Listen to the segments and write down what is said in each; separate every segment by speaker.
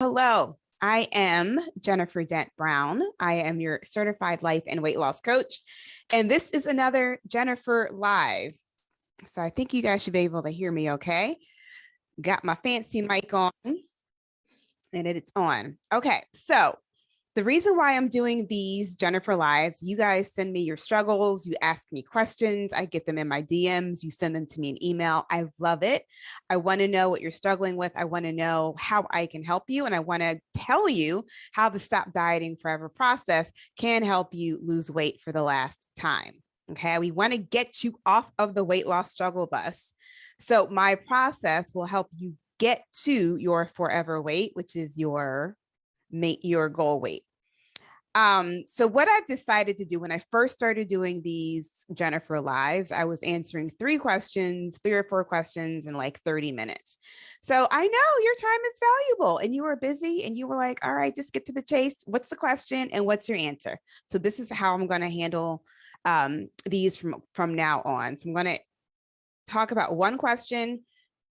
Speaker 1: Hello, I am Jennifer Dent Brown. I am your certified life and weight loss coach. And this is another Jennifer Live. So I think you guys should be able to hear me okay. Got my fancy mic on and it's on. Okay, so the reason why I'm doing these Jennifer Lives, you guys send me your struggles, you ask me questions, I get them in my DMs, you send them to me in email. I love it. I want to know what you're struggling with. I want to know how I can help you. And I want to tell you how the Stop Dieting Forever process can help you lose weight for the last time. Okay, we want to get you off of the weight loss struggle bus. So my process will help you get to your forever weight, which is your goal weight. So what I've decided to do when I first started doing these Jennifer Lives, I was answering 3 or 4 questions in like 30 minutes. So I know your time is valuable and you were busy and you were like, all right, just get to the chase. What's the question and what's your answer? So this is how I'm going to handle these from now on. So I'm going to talk about one question,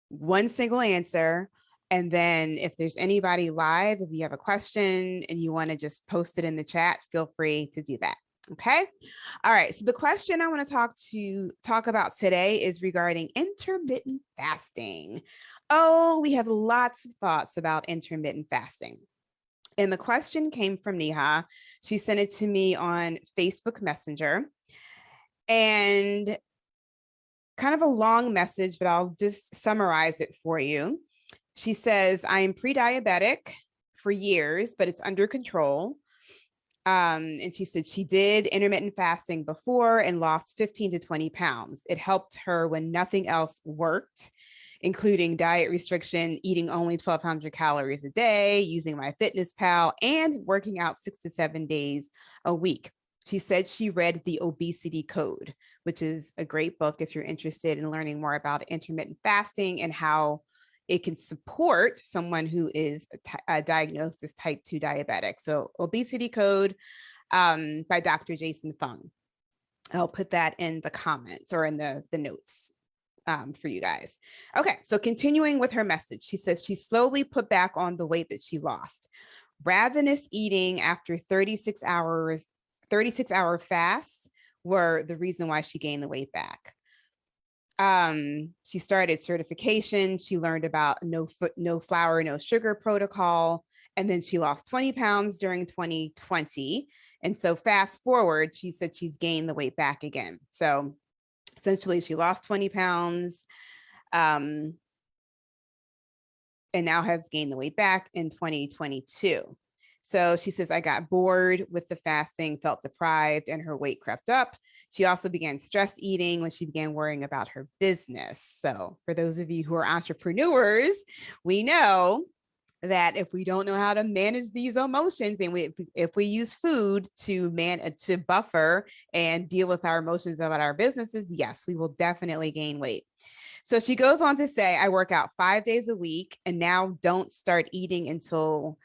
Speaker 1: one single answer. And then if there's anybody live, if you have a question and you want to just post it in the chat, feel free to do that. Okay. All right. So the question I want to talk about today is regarding intermittent fasting. Oh, we have lots of thoughts about intermittent fasting. And the question came from Neha. She sent it to me on Facebook Messenger. And kind of a long message, but I'll just summarize it for you. She says, I am pre-diabetic for years, but it's under control. And she said she did intermittent fasting before and lost 15 to 20 pounds. It helped her when nothing else worked, including diet restriction, eating only 1,200 calories a day, using MyFitnessPal, and working out 6 to 7 days a week. She said she read The Obesity Code, which is a great book if you're interested in learning more about intermittent fasting and how it can support someone who is diagnosed as type 2 diabetic. So Obesity Code by Dr. Jason Fung. I'll put that in the comments or in the notes for you guys. Okay, so continuing with her message, she says she slowly put back on the weight that she lost. Ravenous eating after 36-hour fasts were the reason why she gained the weight back. She started certification. She learned about no flour, no sugar protocol. And then she lost 20 pounds during 2020. And so fast forward, she said she's gained the weight back again. So essentially she lost 20 pounds and now has gained the weight back in 2022. So she says, I got bored with the fasting, felt deprived, and her weight crept up. She also began stress eating when she began worrying about her business. So for those of you who are entrepreneurs, we know that if we don't know how to manage these emotions and if we use food to buffer and deal with our emotions about our businesses, yes, we will definitely gain weight. So she goes on to say, I work out 5 days a week and now don't start eating until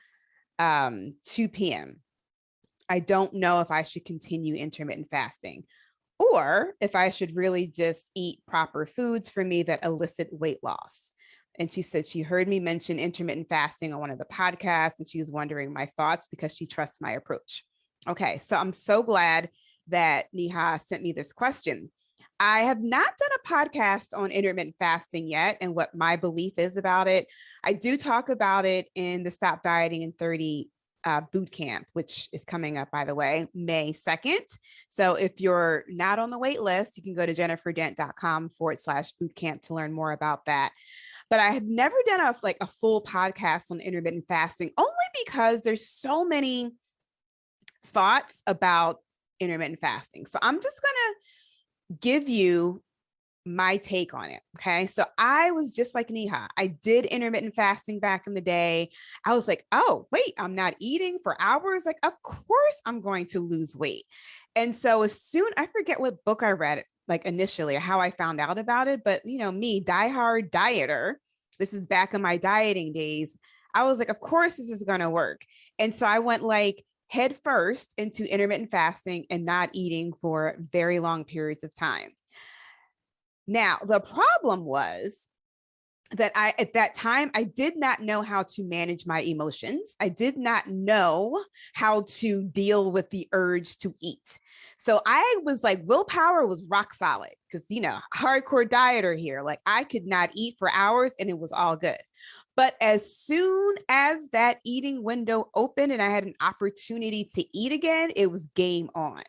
Speaker 1: 2 p.m. I don't know if I should continue intermittent fasting or if I should really just eat proper foods for me that elicit weight loss. And she said she heard me mention intermittent fasting on one of the podcasts and she was wondering my thoughts because she trusts my approach. Okay, so I'm so glad that Neha sent me this question. I have not done a podcast on intermittent fasting yet and what my belief is about it. I do talk about it in the Stop Dieting in 30 Bootcamp, which is coming up, by the way, May 2nd. So if you're not on the wait list, you can go to jenniferdent.com/bootcamp to learn more about that. But I have never done a full podcast on intermittent fasting, only because there's so many thoughts about intermittent fasting. So I'm just going to give you my take on it. Okay. So I was just like Neha. I did intermittent fasting back in the day. I was like, oh, wait, I'm not eating for hours. Like, of course I'm going to lose weight. And so I forget what book I read, like initially, or how I found out about it. But, me, diehard dieter, this is back in my dieting days. I was like, of course this is going to work. And so I went head first into intermittent fasting and not eating for very long periods of time. Now, the problem was that at that time, I did not know how to manage my emotions. I did not know how to deal with the urge to eat. So I was like, willpower was rock solid because, hardcore dieter here. Like I could not eat for hours and it was all good. But as soon as that eating window opened and I had an opportunity to eat again, it was game on.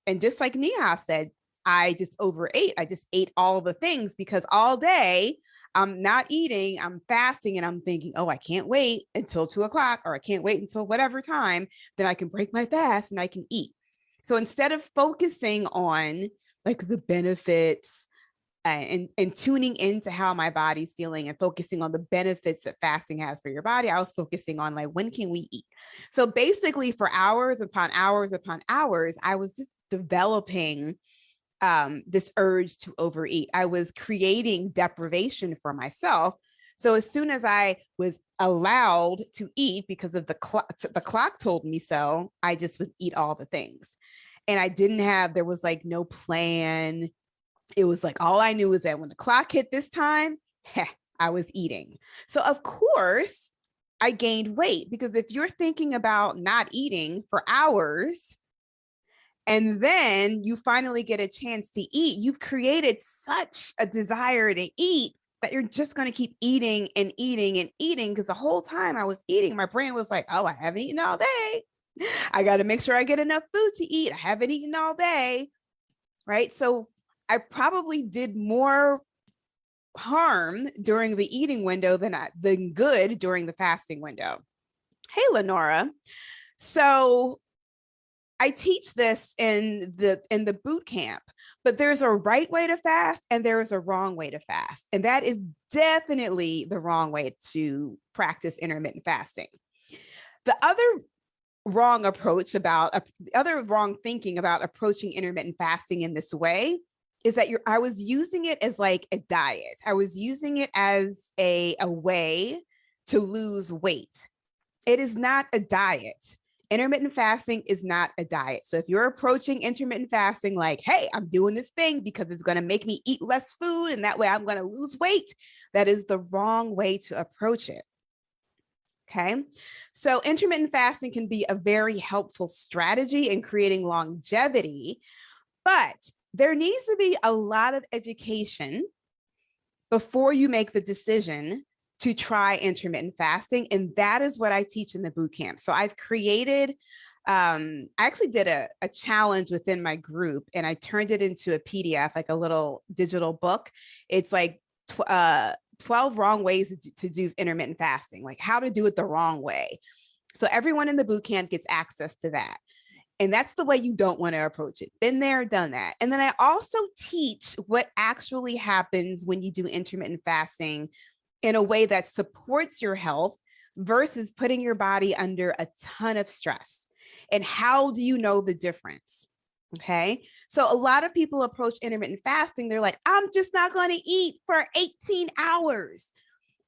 Speaker 1: And just like Neha said, I just overate. I just ate all the things because all day I'm not eating, I'm fasting, and I'm thinking, oh, I can't wait until 2 o'clock, or I can't wait until whatever time, then I can break my fast and I can eat. So instead of focusing on like the benefits and tuning into how my body's feeling and focusing on the benefits that fasting has for your body, I was focusing on like, when can we eat? So basically for hours upon hours upon hours, I was just developing this urge to overeat. I was creating deprivation for myself. So as soon as I was allowed to eat because of the clock told me so, I just would eat all the things. And there was like no plan. It was like, all I knew was that when the clock hit this time, I was eating. So of course I gained weight, because if you're thinking about not eating for hours, and then you finally get a chance to eat, you've created such a desire to eat that you're just going to keep eating and eating and eating. Because the whole time I was eating, my brain was like, oh, I haven't eaten all day. I got to make sure I get enough food to eat. I haven't eaten all day. Right. So I probably did more harm during the eating window than good during the fasting window. Hey, Lenora. So I teach this in the boot camp, but there's a right way to fast and there is a wrong way to fast. And that is definitely the wrong way to practice intermittent fasting. The other wrong thinking about approaching intermittent fasting in this way is that I was using it as like a diet. I was using it as a way to lose weight. It is not a diet. Intermittent fasting is not a diet. So if you're approaching intermittent fasting like, hey, I'm doing this thing because it's going to make me eat less food and that way I'm going to lose weight, that is the wrong way to approach it. Okay. So intermittent fasting can be a very helpful strategy in creating longevity, but there needs to be a lot of education before you make the decision to try intermittent fasting. And that is what I teach in the bootcamp. So I've created, I actually did a challenge within my group and I turned it into a PDF, like a little digital book. It's like 12 wrong ways to do intermittent fasting, like how to do it the wrong way. So everyone in the bootcamp gets access to that. And that's the way you don't want to approach it. Been there, done that. And then I also teach what actually happens when you do intermittent fasting in a way that supports your health versus putting your body under a ton of stress. And how do you know the difference? Okay. So a lot of people approach intermittent fasting. They're like, I'm just not going to eat for 18 hours.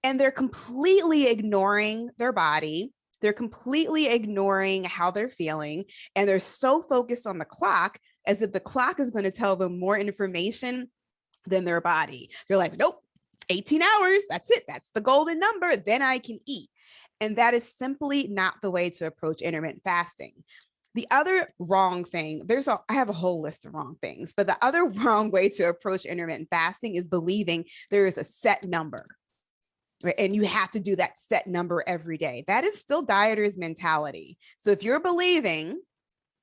Speaker 1: And they're completely ignoring their body. They're completely ignoring how they're feeling. And they're so focused on the clock as if the clock is going to tell them more information than their body. They're like, nope, 18 hours. That's it. That's the golden number. Then I can eat. And that is simply not the way to approach intermittent fasting. The other wrong thing, I have a whole list of wrong things, but the other wrong way to approach intermittent fasting is believing there is a set number, right? And you have to do that set number every day. That is still dieter's mentality. So if you're believing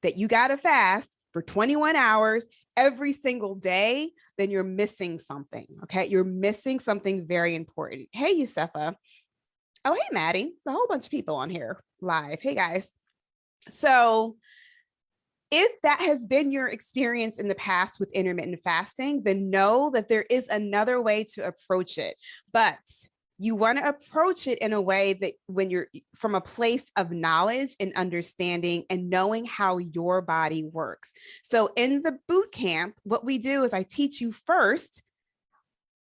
Speaker 1: that you got to fast for 21 hours every single day, then you're missing something. Okay. You're missing something very important. Hey, Yusefa. Oh, hey, Maddie. It's a whole bunch of people on here live. Hey, guys. So if that has been your experience in the past with intermittent fasting, then know that there is another way to approach it. But you want to approach it in a way that when you're from a place of knowledge and understanding and knowing how your body works. So in the boot camp, what we do is I teach you first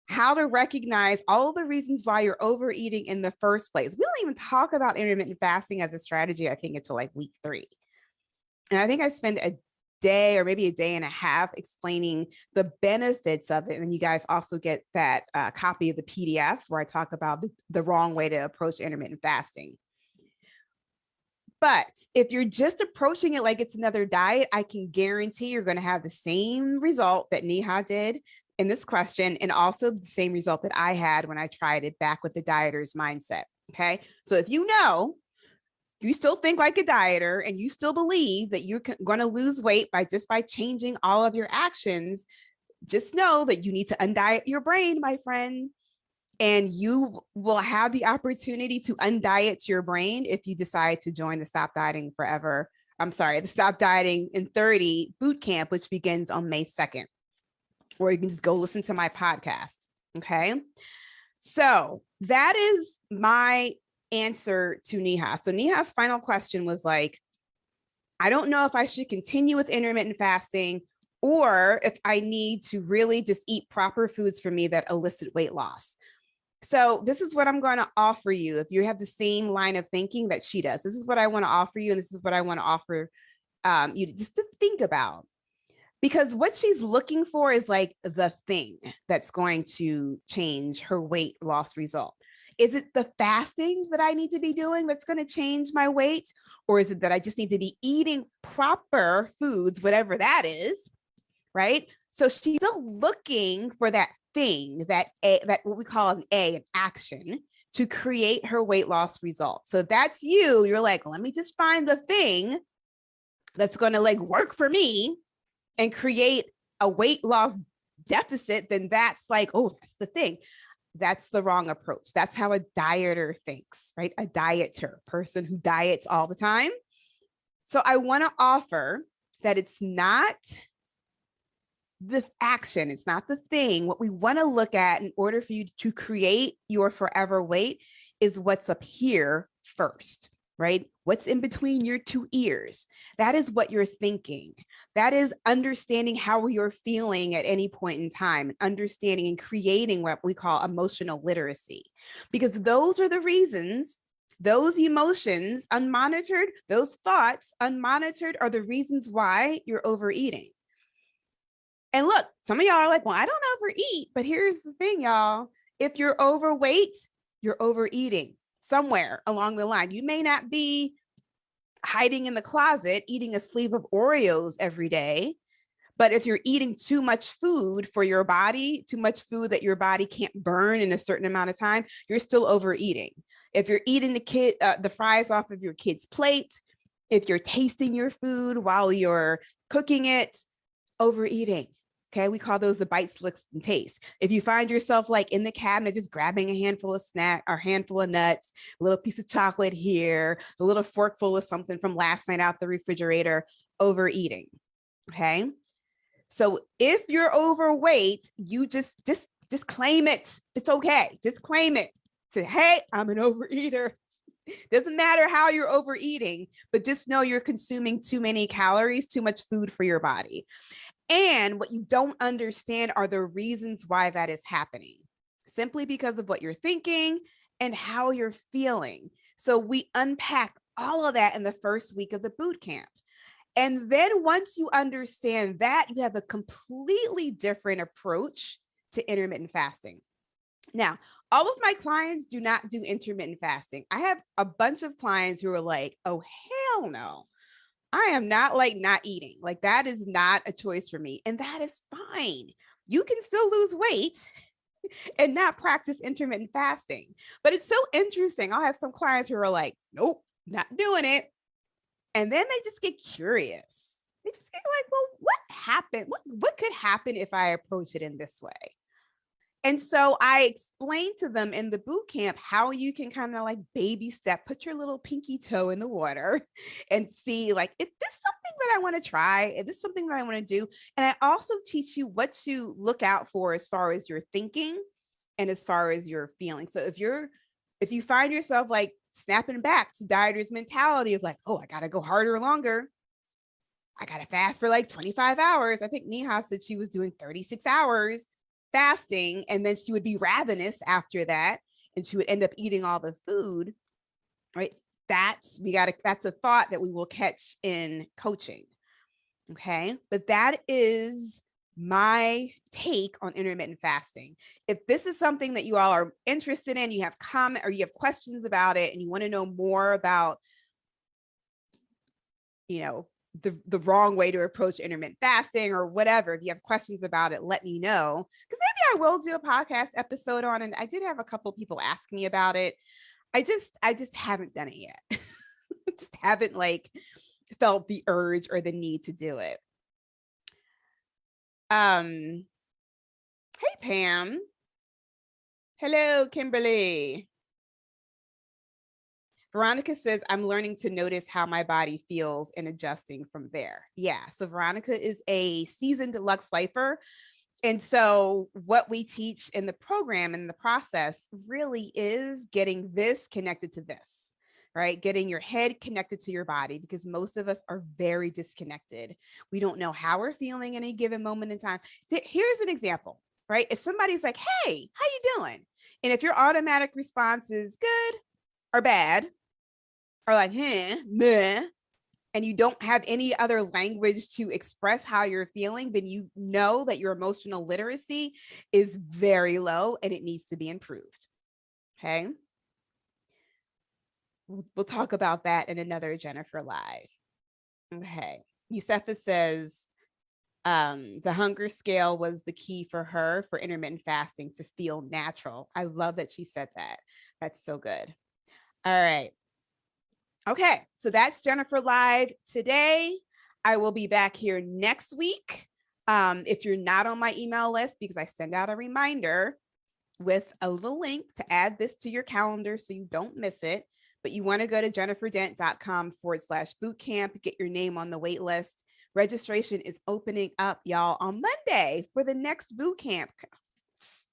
Speaker 1: how to recognize all the reasons why you're overeating in the first place. We don't even talk about intermittent fasting as a strategy, I think, until like week 3. And I think I spend day or maybe a day and a half explaining the benefits of it. And you guys also get that copy of the PDF where I talk about the wrong way to approach intermittent fasting. But if you're just approaching it like it's another diet, I can guarantee you're going to have the same result that Neha did in this question, and also the same result that I had when I tried it back with the dieter's mindset. Okay. So if you know, you still think like a dieter and you still believe that you're going to lose weight by changing all of your actions, just know that you need to undiet your brain, my friend. And you will have the opportunity to undiet your brain if you decide to join the Stop Dieting Forever. The Stop Dieting in 30 Bootcamp, which begins on May 2nd. Or you can just go listen to my podcast. Okay. So that is my answer to Neha. So Neha's final question was like, I don't know if I should continue with intermittent fasting or if I need to really just eat proper foods for me that elicit weight loss. So this is what I'm going to offer you. If you have the same line of thinking that she does, this is what I want to offer you. And this is what I want to offer you just to think about. Because what she's looking for is like the thing that's going to change her weight loss result. Is it the fasting that I need to be doing that's going to change my weight? Or is it that I just need to be eating proper foods, whatever that is, right? So she's still looking for that thing, that what we call an action to create her weight loss result. So if that's you, you're like, let me just find the thing that's going to like work for me and create a weight loss deficit, then that's like, oh, that's the thing. That's the wrong approach. That's how a dieter thinks, right? A dieter, person who diets all the time. So I want to offer that it's not the action, it's not the thing. What we want to look at in order for you to create your forever weight is what's up here first, right? What's in between your two ears. That is what you're thinking. That is understanding how you're feeling at any point in time, understanding and creating what we call emotional literacy, because those are the reasons. Those emotions unmonitored, those thoughts unmonitored are the reasons why you're overeating. And look, some of y'all are like, well, I don't overeat, but here's the thing, y'all. If you're overweight, you're overeating somewhere along the line. You may not be hiding in the closet, eating a sleeve of Oreos every day, but if you're eating too much food for your body, too much food that your body can't burn in a certain amount of time, you're still overeating. If you're eating the fries off of your kid's plate, if you're tasting your food while you're cooking it, overeating. Okay, we call those the bites, licks, and taste. If you find yourself like in the cabinet, just grabbing a handful of snack or handful of nuts, a little piece of chocolate here, a little forkful of something from last night out the refrigerator, overeating. Okay, so if you're overweight, you just claim it. It's okay. Just claim it. Say, hey, I'm an overeater. Doesn't matter how you're overeating, but just know you're consuming too many calories, too much food for your body. And what you don't understand are the reasons why that is happening, simply because of what you're thinking and how you're feeling. So we unpack all of that in the first week of the boot camp. And then once you understand that, you have a completely different approach to intermittent fasting. Now, all of my clients do not do intermittent fasting. I have a bunch of clients who are like, oh, hell no. I am not like not eating. Like that is not a choice for me. And that is fine. You can still lose weight and not practice intermittent fasting. But it's so interesting. I'll have some clients who are like, nope, not doing it. And then they just get curious. They just get like, well, what happened? What could happen if I approach it in this way? And so I explained to them in the boot camp how you can kind of like baby step, put your little pinky toe in the water and see like, if this is something that I want to try, if this is something that I want to do. And I also teach you what to look out for as far as your thinking and as far as your feeling. So if you find yourself like snapping back to dieter's mentality of like, oh, I got to go harder or longer. I got to fast for like 25 hours. I think Neha said she was doing 36 hours fasting, and then she would be ravenous after that, and she would end up eating all the food, right? That's a thought that we will catch in coaching. Okay. But that is my take on intermittent fasting. If this is something that you all are interested in, you have comment or you have questions about it, and you want to know more about, the wrong way to approach intermittent fasting or whatever, if you have questions about it, let me know, because maybe I will do a podcast episode on it. I did have a couple people ask me about it. I just haven't done it yet. Just haven't felt the urge or the need to do it. Hey Pam. Hello, Kimberly. Veronica says, I'm learning to notice how my body feels and adjusting from there. Yeah. So Veronica is a seasoned deluxe lifer. And so what we teach in the program and the process really is getting this connected to this, right? Getting your head connected to your body, because most of us are very disconnected. We don't know how we're feeling any given moment in time. Here's an example, right? If somebody's like, hey, how you doing? And if your automatic response is good or bad, or like, meh, and you don't have any other language to express how you're feeling, then you know that your emotional literacy is very low and it needs to be improved. Okay. We'll talk about that in another Jennifer Live. Okay. Yusefa says, the hunger scale was the key for her for intermittent fasting to feel natural. I love that she said that. That's so good. All right. Okay, so that's Jennifer Live today. I will be back here next week. If you're not on my email list, because I send out a reminder with a little link to add this to your calendar so you don't miss it, but you want to go to jenniferdent.com/bootcamp, get your name on the wait list. Registration is opening up, y'all, on Monday for the next bootcamp.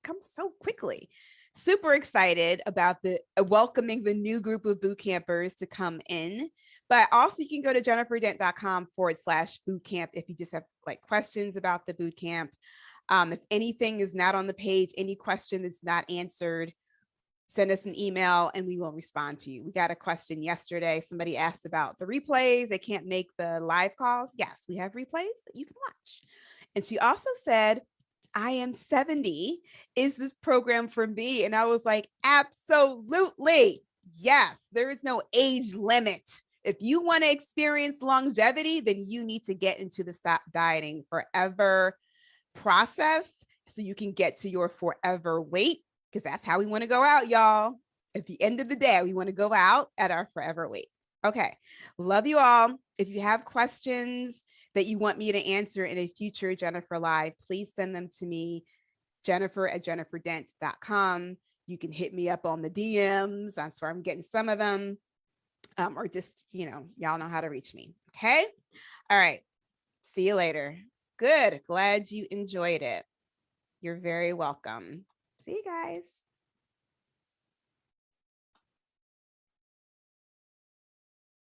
Speaker 1: Comes so quickly. Super excited about the welcoming the new group of boot campers to come in. But also you can go to jenniferdent.com/bootcamp if you just have questions about the boot camp. If anything is not on the page, any question that's not answered, send us an email and we will respond to you. We got a question yesterday. Somebody asked about the replays. They can't make the live calls. Yes, we have replays that you can watch. And she also said, I am 70. Is this program for me? And I was like, absolutely. Yes, there is no age limit. If you want to experience longevity, then you need to get into the stop dieting forever process so you can get to your forever weight, because that's how we want to go out, y'all. At the end of the day, we want to go out at our forever weight. Okay. Love you all. If you have questions that you want me to answer in a future Jennifer Live, please send them to me, Jennifer@jenniferdent.com. You can hit me up on the DMs. That's where I'm getting some of them. Or just, y'all know how to reach me. Okay. All right. See you later. Good. Glad you enjoyed it. You're very welcome. See you guys.